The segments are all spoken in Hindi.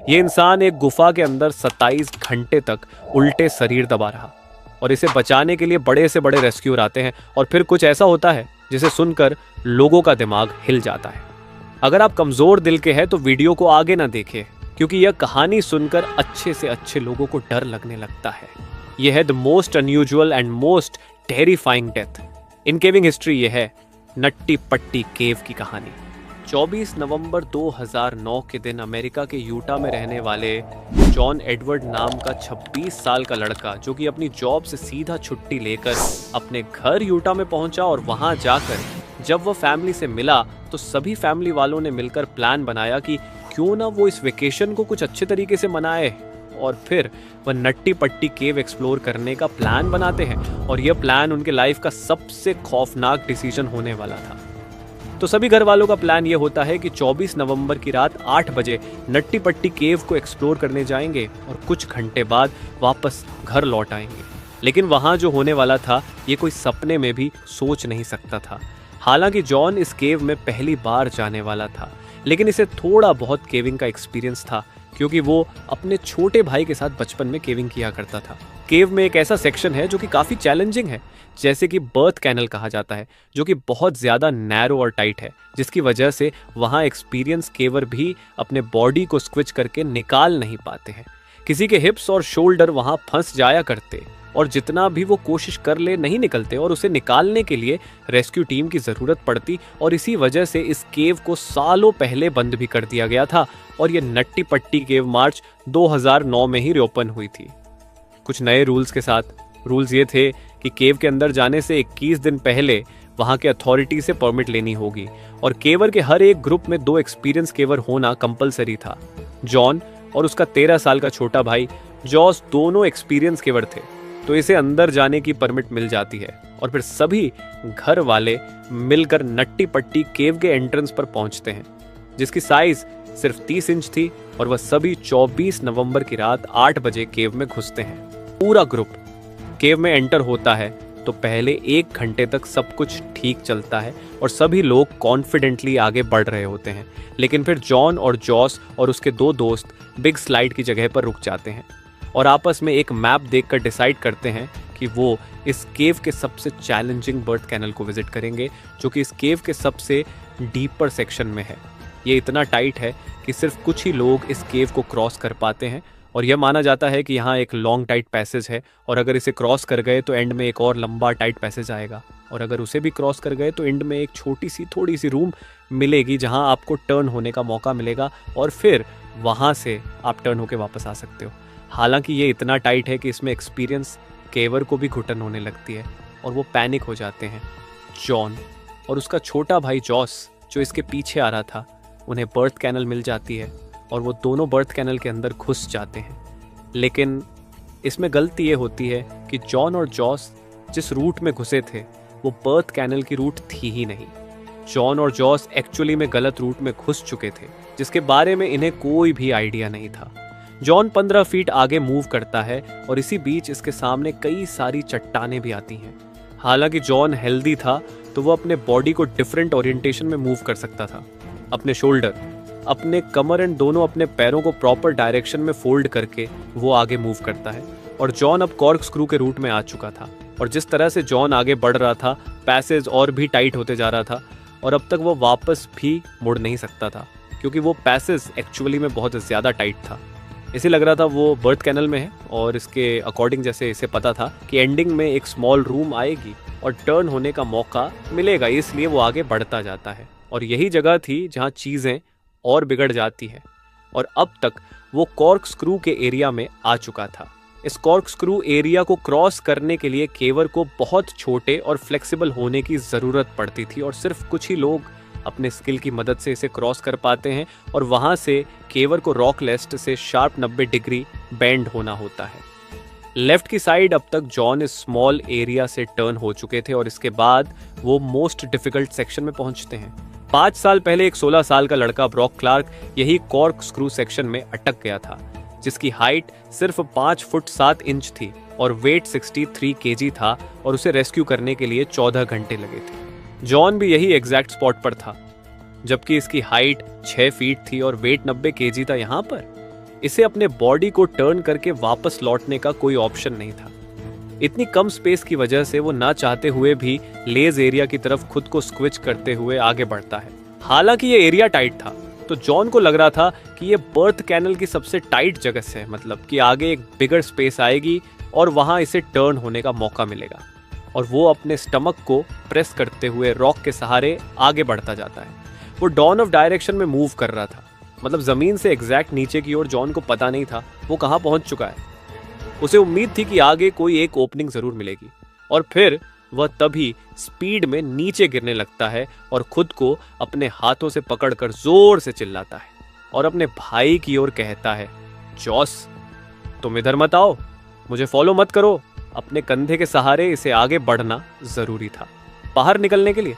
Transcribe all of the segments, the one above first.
ये इंसान एक गुफा के अंदर 27 घंटे तक उल्टे शरीर दबा रहा और इसे बचाने के लिए बड़े से बड़े रेस्क्यूअर आते हैं और फिर कुछ ऐसा होता है जिसे सुनकर लोगों का दिमाग हिल जाता है। अगर आप कमजोर दिल के हैं तो वीडियो को आगे ना देखें, क्योंकि यह कहानी सुनकर अच्छे से अच्छे लोगों को डर लगने लगता है। यह है the most unusual and most terrifying death in caving history. यह है नट्टी पट्टी केव की कहानी। 24 नवंबर 2009 के दिन अमेरिका के यूटा में रहने वाले जॉन एडवर्ड नाम का 26 साल का लड़का, जो कि अपनी जॉब से सीधा छुट्टी लेकर अपने घर यूटा में पहुंचा और वहां जाकर जब वो फैमिली से मिला तो सभी फैमिली वालों ने मिलकर प्लान बनाया कि क्यों ना वो इस वेकेशन को कुछ अच्छे तरीके से मनाए, और फिर वह नट्टी पट्टी केव एक्सप्लोर करने का प्लान बनाते हैं। और यह प्लान उनके लाइफ का सबसे खौफनाक डिसीजन होने वाला था। तो सभी घर वालों का प्लान यह होता है कि 24 नवंबर की रात 8 बजे नट्टी पट्टी केव को एक्सप्लोर करने जाएंगे और कुछ घंटे बाद वापस घर लौट आएंगे। लेकिन वहां जो होने वाला था ये कोई सपने में भी सोच नहीं सकता था। हालांकि जॉन इस केव में पहली बार जाने वाला था, लेकिन इसे थोड़ा बहुत केविंग का एक्सपीरियंस था, क्योंकि वो अपने छोटे भाई के साथ बचपन में केविंग किया करता था। केव में एक ऐसा सेक्शन है जो कि काफ़ी चैलेंजिंग है, जैसे कि बर्थ कैनल कहा जाता है, जो कि बहुत ज़्यादा नैरो और टाइट है, जिसकी वजह से वहाँ एक्सपीरियंस केवर भी अपने बॉडी को स्क्विच करके निकाल नहीं पाते हैं। किसी के हिप्स और शोल्डर वहाँ फंस जाया करते और जितना भी वो कोशिश कर ले नहीं निकलते, और उसे निकालने के लिए रेस्क्यू टीम की ज़रूरत पड़ती। और इसी वजह से इस केव को सालों पहले बंद भी कर दिया गया था और ये नट्टी पट्टी केव मार्च 2009 में ही रीओपन हुई थी, कुछ नए रूल्स के साथ। रूल्स ये थे कि केव के अंदर जाने से 21 दिन पहले वहाँ के अथॉरिटी से परमिट लेनी होगी, और केवर के हर एक ग्रुप में 2 एक्सपीरियंस केवर होना कंपलसरी था। जॉन और उसका 13 साल का छोटा भाई जॉस दोनों एक्सपीरियंस केवर थे, तो इसे अंदर जाने की परमिट मिल जाती है। और फिर सभी घर वाले मिलकर नट्टी पट्टी केव के एंट्रेंस पर पहुंचते हैं, जिसकी साइज सिर्फ 30 इंच थी, और वह सभी 24 नवंबर की रात 8 बजे केव में घुसते हैं। पूरा ग्रुप केव में एंटर होता है तो पहले 1 घंटे तक सब कुछ ठीक चलता है और सभी लोग कॉन्फिडेंटली आगे बढ़ रहे होते हैं। लेकिन फिर जॉन और जॉस और उसके 2 दोस्त बिग स्लाइड की जगह पर रुक जाते हैं और आपस में एक मैप देखकर डिसाइड करते हैं कि वो इस केव के सबसे चैलेंजिंग बर्थ कैनल को विजिट करेंगे, जो कि इस केव के सबसे डीपर सेक्शन में है। ये इतना टाइट है कि सिर्फ कुछ ही लोग इस केव को क्रॉस कर पाते हैं, और यह माना जाता है कि यहाँ एक लॉन्ग टाइट पैसेज है, और अगर इसे क्रॉस कर गए तो एंड में एक और लंबा टाइट पैसेज आएगा, और अगर उसे भी क्रॉस कर गए तो एंड में एक छोटी सी थोड़ी सी रूम मिलेगी जहाँ आपको टर्न होने का मौका मिलेगा, और फिर वहाँ से आप टर्न होकर वापस आ सकते हो। हालांकि ये इतना टाइट है कि इसमें एक्सपीरियंस केवर को भी घुटन होने लगती है और वो पैनिक हो जाते हैं। जॉन और उसका छोटा भाई जॉस, जो इसके पीछे आ रहा था, उन्हें बर्थ कैनल मिल जाती है और वो दोनों बर्थ कैनल के अंदर घुस जाते हैं। लेकिन इसमें गलती ये होती है कि जॉन और जॉस जिस रूट में घुसे थे वो बर्थ कैनल की रूट थी ही नहीं। जॉन और जॉस एक्चुअली में गलत रूट में घुस चुके थे, जिसके बारे में इन्हें कोई भी आइडिया नहीं था। जॉन 15 फीट आगे मूव करता है और इसी बीच इसके सामने कई सारी चट्टानें भी आती हैं। हालांकि जॉन हेल्दी था तो वो अपने बॉडी को डिफरेंट ओरिएंटेशन में मूव कर सकता था। अपने शोल्डर, अपने कमर एंड दोनों अपने पैरों को प्रॉपर डायरेक्शन में फोल्ड करके वो आगे मूव करता है। और जॉन अब कॉर्क स्क्रू के रूट में आ चुका था, और जिस तरह से जॉन आगे बढ़ रहा था पैसेज और भी टाइट होते जा रहा था, और अब तक वो वापस भी मुड़ नहीं सकता था, क्योंकि वो पैसेज एक्चुअली में बहुत ज़्यादा टाइट था। इसे लग रहा था वो बर्थ कैनल में है, और इसके अकॉर्डिंग जैसे इसे पता था कि एंडिंग में एक स्मॉल रूम आएगी और टर्न होने का मौका मिलेगा, इसलिए वो आगे बढ़ता जाता है। और यही जगह थी जहाँ चीज़ें और बिगड़ जाती है, और अब तक वो कॉर्क स्क्रू के एरिया में आ चुका था। इस कॉर्क स्क्रू एरिया को क्रॉस करने के लिए केवर को बहुत छोटे और फ्लेक्सिबल होने की ज़रूरत पड़ती थी, और सिर्फ कुछ ही लोग अपने स्किल की मदद से इसे क्रॉस कर पाते हैं, और वहाँ से केवर को रॉक लेस्ट से शार्प 90 डिग्री बेंड होना होता है। लेफ्ट की साइड अब तक जॉन इस स्मॉल एरिया से टर्न हो चुके थे, और इसके बाद वो मोस्ट डिफिकल्ट सेक्शन में पहुंचते हैं। 5 साल पहले एक 16 साल का लड़का ब्रॉक क्लार्क यही कॉर्क स्क्रू सेक्शन में अटक गया था, जिसकी हाइट सिर्फ 5 फुट 7 इंच थी और वेट 63 केजी था, और उसे रेस्क्यू करने के लिए 14 घंटे लगे थे। जॉन भी यही एग्जैक्ट स्पॉट पर था, जबकि इसकी हाइट 6 फीट थी और वेट 90 केजी था। यहाँ पर इसे अपने बॉडी को टर्न करके वापस लौटने का कोई ऑप्शन नहीं था। इतनी कम स्पेस की वजह से वो ना चाहते हुए भी लेज एरिया की तरफ खुद को स्क्विच करते हुए आगे बढ़ता है। हालांकि ये एरिया टाइट था, तो जॉन को लग रहा था कि ये बर्थ कैनल की सबसे टाइट जगह से, मतलब कि आगे एक बिगर स्पेस आएगी और वहां इसे टर्न होने का मौका मिलेगा। और वो अपने स्टमक को प्रेस करते हुए रॉक के सहारे आगे बढ़ता जाता है। वो डॉन ऑफ डायरेक्शन में मूव कर रहा था, मतलब जमीन से एग्जैक्ट नीचे की ओर। जॉन को पता नहीं था वो कहां पहुंच चुका है। उसे उम्मीद थी कि आगे कोई एक ओपनिंग जरूर मिलेगी, और फिर वह तभी स्पीड में नीचे गिरने लगता है और खुद को अपने हाथों से पकड़कर जोर से चिल्लाता है और अपने भाई की ओर कहता है, जॉस तुम इधर मत आओ, मुझे फॉलो मत करो। अपने कंधे के सहारे इसे आगे बढ़ना जरूरी था बाहर निकलने के लिए।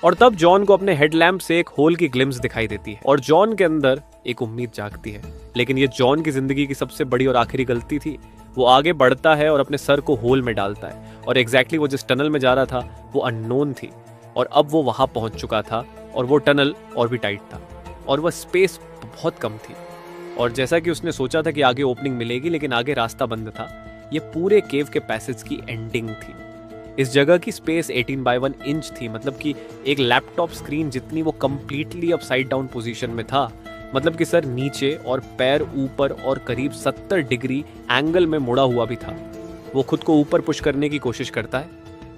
और तब जॉन को अपने हेडलैम्प से एक होल की ग्लिम्स दिखाई देती है और जॉन के अंदर एक उम्मीद जागती है। लेकिन ये जॉन की जिंदगी की सबसे बड़ी और आखिरी गलती थी। वो आगे बढ़ता है और अपने सर को होल में डालता है, और एग्जैक्टली वो जिस टनल में जा रहा था वो अननोन थी, और अब वो वहां पहुंच चुका था। और वो टनल और भी टाइट था और वह स्पेस बहुत कम थी। और जैसा कि उसने सोचा था कि आगे ओपनिंग मिलेगी, लेकिन आगे रास्ता बंद था। ये पूरे केव के पैसेज की एंडिंग थी। इस जगह की स्पेस 18x1 इंच थी, मतलब कि एक लैपटॉप स्क्रीन जितनी। वो कंप्लीटली अपसाइड डाउन पोजीशन में था, मतलब कि सर नीचे और पैर ऊपर और करीब 70 डिग्री एंगल में मुड़ा हुआ भी था। वो खुद को ऊपर पुश करने की कोशिश करता है,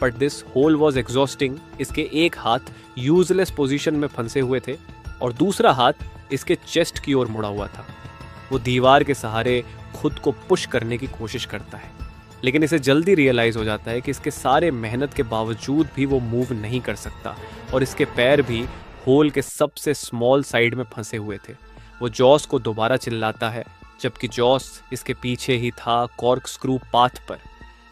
but this whole was exhausting. इसके एक हाथ यूजलेस पोजीशन में फंसे हुए थे और दूसरा हाथ इसके चेस्ट की ओर मुड़ा हुआ था। वो दीवार के सहारे खुद को पुश करने की कोशिश करता है, लेकिन इसे जल्दी रियलाइज हो जाता है कि इसके सारे मेहनत के बावजूद भी वो मूव नहीं कर सकता, और इसके पैर भी होल के सबसे स्मॉल साइड में फंसे हुए थे। वो जॉस को दोबारा चिल्लाता है, जबकि जॉस इसके पीछे ही था कॉर्क स्क्रू पाथ पर।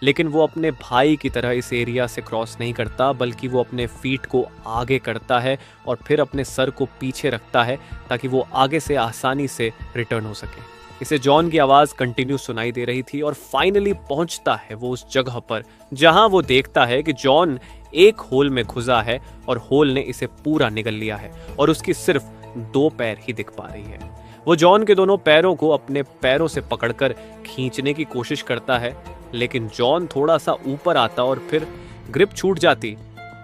लेकिन वो अपने भाई की तरह इस एरिया से क्रॉस नहीं करता, बल्कि वो अपने फीट को आगे करता है और फिर अपने सर को पीछे रखता है ताकि वो आगे से आसानी से रिटर्न हो सके। इसे जॉन की आवाज़ कंटिन्यू सुनाई दे रही थी, और फाइनली पहुंचता है वो उस जगह पर जहां वो देखता है कि जॉन एक होल में घुसा है और होल ने इसे पूरा निगल लिया है और उसकी सिर्फ 2 पैर ही दिख पा रही है। वो जॉन के दोनों पैरों को अपने पैरों से पकड़कर खींचने की कोशिश करता है, लेकिन जॉन थोड़ा सा ऊपर आता और फिर ग्रिप छूट जाती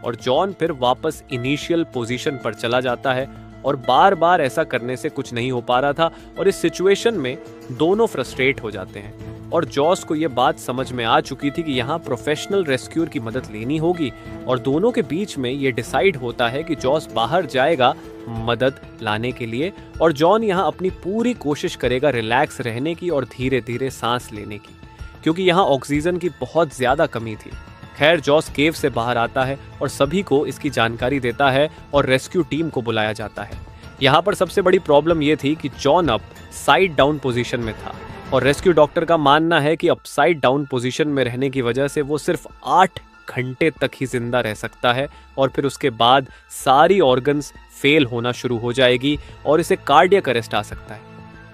और जॉन फिर वापस इनिशियल पोजीशन पर चला जाता है। और बार बार ऐसा करने से कुछ नहीं हो पा रहा था, और इस सिचुएशन में दोनों फ्रस्ट्रेट हो जाते हैं। और जॉस को यह बात समझ में आ चुकी थी कि यहाँ प्रोफेशनल रेस्क्यूअर की मदद लेनी होगी, और दोनों के बीच में ये डिसाइड होता है कि जॉस बाहर जाएगा मदद लाने के लिए, और जॉन यहाँ अपनी पूरी कोशिश करेगा रिलैक्स रहने की और धीरे धीरे सांस लेने की, क्योंकि यहाँ ऑक्सीजन की बहुत ज्यादा कमी थी। खैर, जॉस केव से बाहर आता है और सभी को इसकी जानकारी देता है और रेस्क्यू टीम को बुलाया जाता है। यहाँ पर सबसे बड़ी प्रॉब्लम ये थी कि जॉन अब साइड डाउन पोजीशन में था, और रेस्क्यू डॉक्टर का मानना है कि अपसाइड डाउन पोजीशन में रहने की वजह से वो सिर्फ 8 घंटे तक ही जिंदा रह सकता है, और फिर उसके बाद सारी ऑर्गन्स फेल होना शुरू हो जाएगी और इसे कार्डियक अरेस्ट आ सकता है।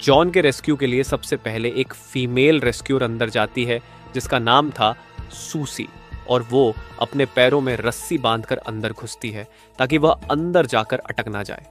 जॉन के रेस्क्यू के लिए सबसे पहले एक फीमेल रेस्क्यूअर अंदर जाती है जिसका नाम था सूसी, और वो अपने पैरों में रस्सी बांधकर अंदर घुसती है ताकि वह अंदर जाकर अटक ना जाए।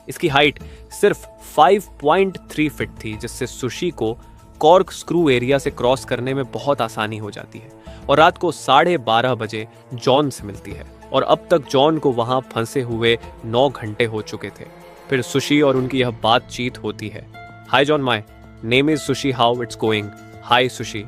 इसकी हाइट सिर्फ 5.3 फीट थी, जिससे सुशी को कॉर्क स्क्रू एरिया से क्रॉस करने में बहुत आसानी हो जाती है, और रात को 12:30 बजे जॉन से मिलती है। और अब तक जॉन को वहां फंसे हुए 9 घंटे हो चुके थे। फिर सुशी और उनकी यह बातचीत होती है। Hi John, my name is Sushi, how it's going? Hi Sushi,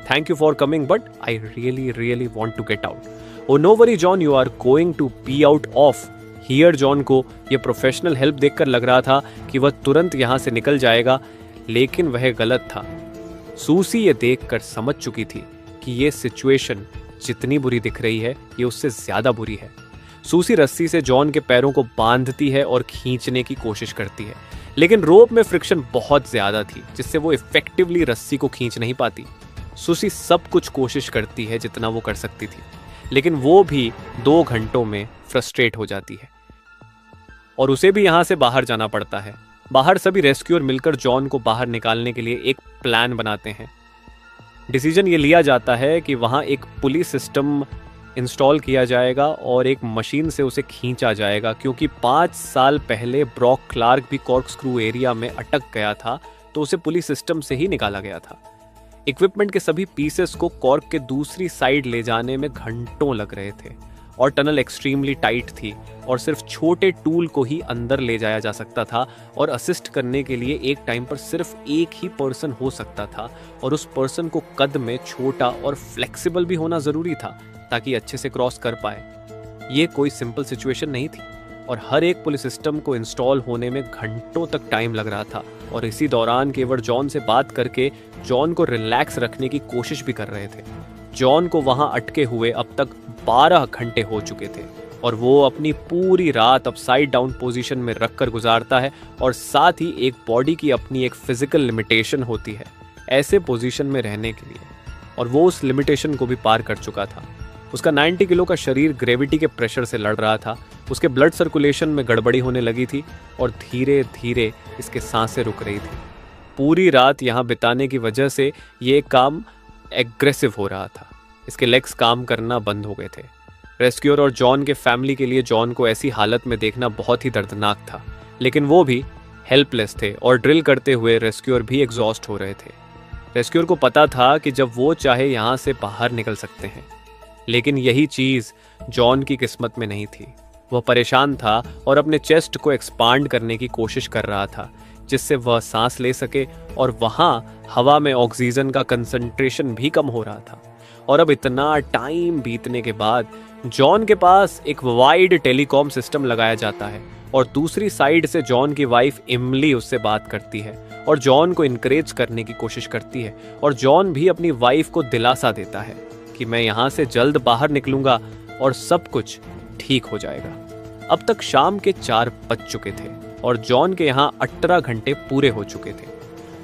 thank you for coming, but I really want to get out. Oh no worry John, you are going to be out of here. John को यह प्रोफेशनल हेल्प देखकर लग रहा था कि वह तुरंत यहाँ से निकल जाएगा, लेकिन वह गलत था। सूसी ये देखकर समझ चुकी थी कि ये सिचुएशन जितनी बुरी दिख रही है, ये उससे ज्यादा बुरी है। सूसी रस्सी से जॉन के पैरों को बांधती है और खींचने की कोशिश करती है, लेकिन रोप में फ्रिक्शन बहुत ज्यादा थी, जिससे वो इफेक्टिवली रस्सी को खींच नहीं पाती। सुसी सब कुछ कोशिश करती है जितना वो कर सकती थी, लेकिन वो भी 2 घंटों में फ्रस्ट्रेट हो जाती है और उसे भी यहाँ से बाहर जाना पड़ता है। बाहर सभी रेस्क्यूअर मिलकर जॉन को बाहर निकालने के लिए एक प्लान बनाते हैं। डिसीजन ये लिया जाता है कि वहाँ एक पुलिस सिस्टम इंस्टॉल किया जाएगा और एक मशीन से उसे खींचा जाएगा, क्योंकि 5 साल पहले ब्रॉक क्लार्क भी कॉर्क स्क्रू एरिया में अटक गया था तो उसे पुलिस सिस्टम से ही निकाला गया था। इक्विपमेंट के सभी पीसेस को कॉर्क के दूसरी साइड ले जाने में घंटों लग रहे थे और टनल एक्सट्रीमली टाइट थी और सिर्फ छोटे टूल को ही अंदर ले जाया जा सकता था और असिस्ट करने के लिए एक टाइम पर सिर्फ एक ही पर्सन हो सकता था और उस पर्सन को कद में छोटा और फ्लेक्सिबल भी होना ज़रूरी था ताकि अच्छे से क्रॉस कर पाए। ये कोई सिंपल सिचुएशन नहीं थी और हर एक पुलिस सिस्टम को इंस्टॉल होने में घंटों तक टाइम लग रहा था और इसी दौरान केवल जॉन से बात करके जॉन को रिलैक्स रखने की कोशिश भी कर रहे थे। जॉन को वहां अटके हुए अब तक 12 घंटे हो चुके थे और वो अपनी पूरी रात अपसाइड डाउन पोजीशन में रखकर गुजारता है और साथ ही एक बॉडी की अपनी एक फिजिकल लिमिटेशन होती है ऐसे पोजीशन में रहने के लिए, और वो उस लिमिटेशन को भी पार कर चुका था। उसका 90 किलो का शरीर ग्रेविटी के प्रेशर से लड़ रहा था, उसके ब्लड सर्कुलेशन में गड़बड़ी होने लगी थी और धीरे धीरे इसके सांसें रुक रही थी। पूरी रात यहाँ बिताने की वजह से ये काम एग्रेसिव हो रहा था। इसके लेग्स काम करना बंद हो गए थे। रेस्क्यूअर और जॉन के फैमिली के लिए जॉन को ऐसी हालत में देखना बहुत ही दर्दनाक था, लेकिन वो भी हेल्पलेस थे और ड्रिल करते हुए रेस्क्यूअर भी एग्जॉस्ट हो रहे थे। रेस्क्यूअर को पता था कि जब वो चाहे यहाँ से बाहर निकल सकते हैं, लेकिन यही चीज़ जॉन की किस्मत में नहीं थी। वह परेशान था और अपने चेस्ट को एक्सपांड करने की कोशिश कर रहा था जिससे वह सांस ले सके, और वहाँ हवा में ऑक्सीजन का कंसंट्रेशन भी कम हो रहा था। और अब इतना टाइम बीतने के बाद जॉन के पास एक वाइड टेलीकॉम सिस्टम लगाया जाता है और दूसरी साइड से जॉन की वाइफ इमली उससे बात करती है और जॉन को इनकरेज करने की कोशिश करती है, और जॉन भी अपनी वाइफ को दिलासा देता है कि मैं यहाँ से जल्द बाहर निकलूंगा और सब कुछ ठीक हो जाएगा। अब तक शाम के 4 बज चुके थे और जॉन के यहाँ 18 घंटे पूरे हो चुके थे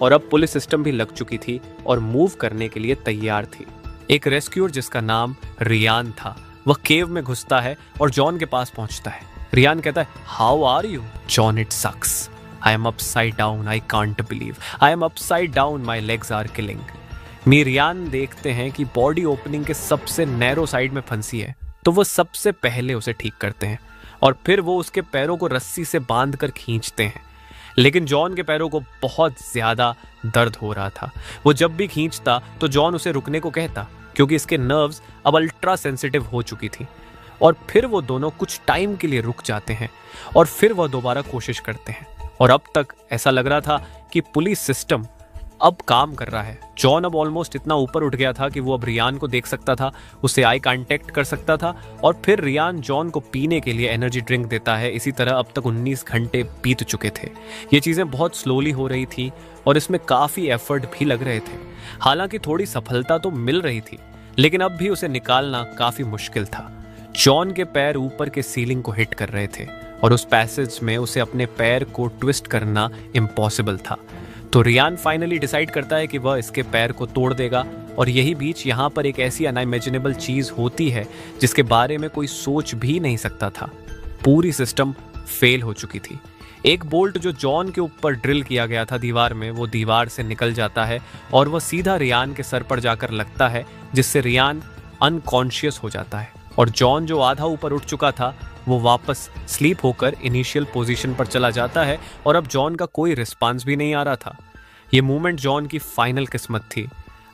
और अब पुलिस सिस्टम भी लग चुकी थी और मूव करने के लिए तैयार थी। एक रेस्क्यूअर जिसका नाम रियान था, वह केव में घुसता है और जॉन के पास पहुंचता है। रियान कहता है, how are you? John, it sucks. I am upside down, I can't believe. I am upside down, my legs are killing me. Ryan देखते हैं कि बॉडी ओपनिंग के सबसे नैरो साइड में फंसी है, तो वो सबसे पहले उसे ठीक करते हैं और फिर वो उसके पैरों को रस्सी से बांध कर खींचते हैं। लेकिन जॉन के पैरों को बहुत ज्यादा दर्द हो रहा था। वो जब भी खींचता तो जॉन उसे रुकने को कहता क्योंकि इसके नर्व्स अब अल्ट्रा सेंसिटिव हो चुकी थी, और फिर वो दोनों कुछ टाइम के लिए रुक जाते हैं और फिर वह दोबारा कोशिश करते हैं। और अब तक ऐसा लग रहा था कि पुलिस सिस्टम अब काम कर रहा है। जॉन अब ऑलमोस्ट इतना ऊपर उठ गया था कि वो अब रियान को देख सकता था, उससे आई कांटेक्ट कर सकता था, और फिर रियान जॉन को पीने के लिए एनर्जी ड्रिंक देता है। इसी तरह अब तक 19 घंटे बीत चुके थे। ये चीज़ें बहुत स्लोली हो रही थी और इसमें काफ़ी एफर्ट भी लग रहे थे। हालांकि थोड़ी सफलता तो मिल रही थी, लेकिन अब भी उसे निकालना काफ़ी मुश्किल था। जॉन के पैर ऊपर के सीलिंग को हिट कर रहे थे और उस पैसेज में उसे अपने पैर को ट्विस्ट करना इम्पॉसिबल था। तो रियान फाइनली डिसाइड करता है कि वह इसके पैर को तोड़ देगा, और यही बीच यहाँ पर एक ऐसी अनइमेजिनेबल चीज़ होती है जिसके बारे में कोई सोच भी नहीं सकता था। पूरी सिस्टम फेल हो चुकी थी। एक बोल्ट जो जॉन के ऊपर ड्रिल किया गया था दीवार में, वो दीवार से निकल जाता है और वह सीधा रियान के सर पर जाकर लगता है, जिससे रियान अनकॉन्शियस हो जाता है। और जॉन जो आधा ऊपर उठ चुका था वो वापस स्लीप होकर इनिशियल पोजीशन पर चला जाता है और अब जॉन का कोई रिस्पांस भी नहीं आ रहा था। ये मूवमेंट जॉन की फाइनल किस्मत थी।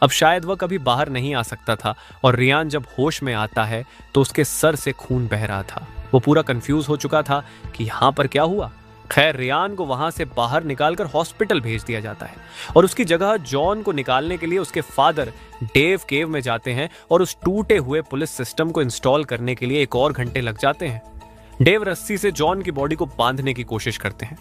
अब शायद वह कभी बाहर नहीं आ सकता था, और रियान जब होश में आता है तो उसके सर से खून बह रहा था। वो पूरा कंफ्यूज हो चुका था कि यहाँ पर क्या हुआ। खैर, रियान को वहां से बाहर निकालकर हॉस्पिटल भेज दिया जाता है और उसकी जगह जॉन को निकालने के लिए उसके फादर डेव केव में जाते हैं और उस टूटे हुए पुलिस सिस्टम को इंस्टॉल करने के लिए एक और घंटे लग जाते हैं। डेव रस्सी से जॉन की बॉडी को बांधने की कोशिश करते हैं,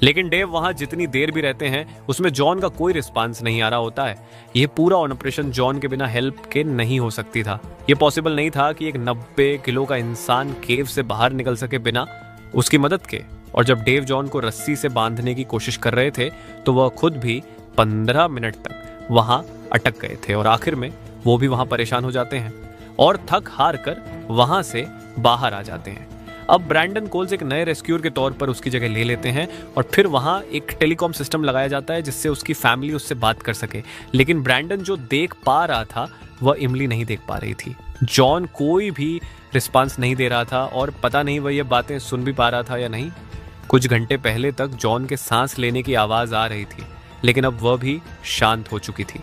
लेकिन डेव वहां जितनी देर भी रहते हैं उसमें जॉन का कोई रिस्पांस नहीं आ रहा होता है। यह पूरा ऑपरेशन जॉन के बिना हेल्प के नहीं हो सकती था। यह पॉसिबल नहीं था कि एक 90 किलो का इंसान केव से बाहर निकल सके बिना उसकी मदद के। और जब डेव जॉन को रस्सी से बांधने की कोशिश कर रहे थे तो वह खुद भी 15 मिनट तक वहां अटक गए थे और आखिर में वो भी वहां परेशान हो जाते हैं और थक हार कर वहां से बाहर आ जाते हैं। अब ब्रैंडन कोल्स एक नए रेस्क्यूअर के तौर पर उसकी जगह ले लेते हैं और फिर वहां एक टेलीकॉम सिस्टम लगाया जाता है जिससे उसकी फैमिली उससे बात कर सके। लेकिन ब्रैंडन जो देख पा रहा था वह इमली नहीं देख पा रही थी। जॉन कोई भी रिस्पांस नहीं दे रहा था और पता नहीं वह ये बातें सुन भी पा रहा था या नहीं। कुछ घंटे पहले तक जॉन के सांस लेने की आवाज़ आ रही थी, लेकिन अब वह भी शांत हो चुकी थी।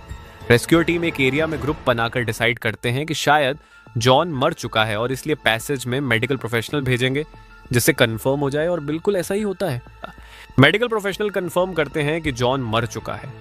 रेस्क्यू टीम एक एरिया में ग्रुप बनाकर डिसाइड करते हैं कि शायद जॉन मर चुका है और इसलिए पैसेज में मेडिकल प्रोफेशनल भेजेंगे जिससे कंफर्म हो जाए, और बिल्कुल ऐसा ही होता है। मेडिकल प्रोफेशनल कंफर्म करते हैं कि जॉन मर चुका है।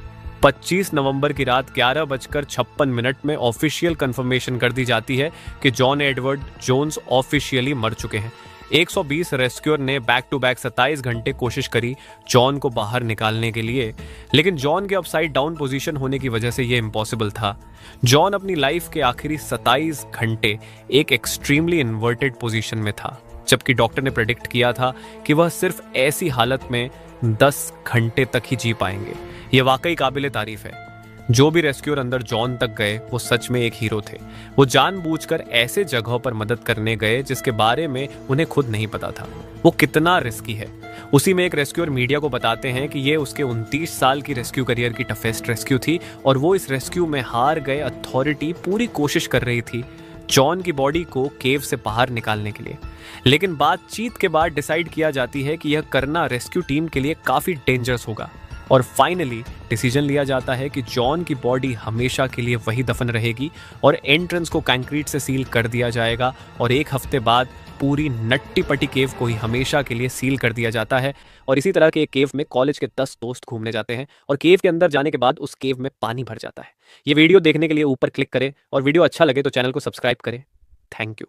25 नवंबर की रात 11:56 में ऑफिशियल कंफर्मेशन कर दी जाती है कि जॉन एडवर्ड जोन्स ऑफिशियली मर चुके हैं। 120 रेस्क्यूअर ने बैक टू बैक 27 घंटे कोशिश करी जॉन को बाहर निकालने के लिए, लेकिन जॉन के अपसाइड डाउन पोजीशन होने की वजह से यह इम्पॉसिबल था। जॉन अपनी लाइफ के आखिरी 27 घंटे एक एक्सट्रीमली इन्वर्टेड पोजीशन में था, जबकि डॉक्टर ने प्रेडिक्ट किया था कि वह सिर्फ ऐसी हालत में 10 घंटे तक ही जी पाएंगे। यह वाकई काबिले तारीफ है। जो भी रेस्क्यूअर अंदर जॉन तक गए वो सच में एक हीरो थे। वो जानबूझकर ऐसे जगहों पर मदद करने गए जिसके बारे में उन्हें खुद नहीं पता था वो कितना रिस्की है। उसी में एक रेस्क्यूअर मीडिया को बताते हैं कि ये उसके 29 साल की रेस्क्यू करियर की टफेस्ट रेस्क्यू थी और वो इस रेस्क्यू में हार गए अथॉरिटी पूरी कोशिश कर रही थी जॉन की बॉडी को केव से बाहर निकालने के लिए। लेकिन बातचीत के बाद डिसाइड किया जाती है कि यह करना रेस्क्यू टीम के लिए काफी डेंजरस होगा, और फाइनली डिसीजन लिया जाता है कि जॉन की बॉडी हमेशा के लिए वही दफन रहेगी और एंट्रेंस को कंक्रीट से सील कर दिया जाएगा, और एक हफ्ते बाद पूरी नट्टी पट्टी केव को ही हमेशा के लिए सील कर दिया जाता है। और इसी तरह के एक केव में कॉलेज के 10 दोस्त घूमने जाते हैं और केव के अंदर जाने के बाद उस केव में पानी भर जाता है। ये वीडियो देखने के लिए ऊपर क्लिक करें और वीडियो अच्छा लगे तो चैनल को सब्सक्राइब करें। Thank you.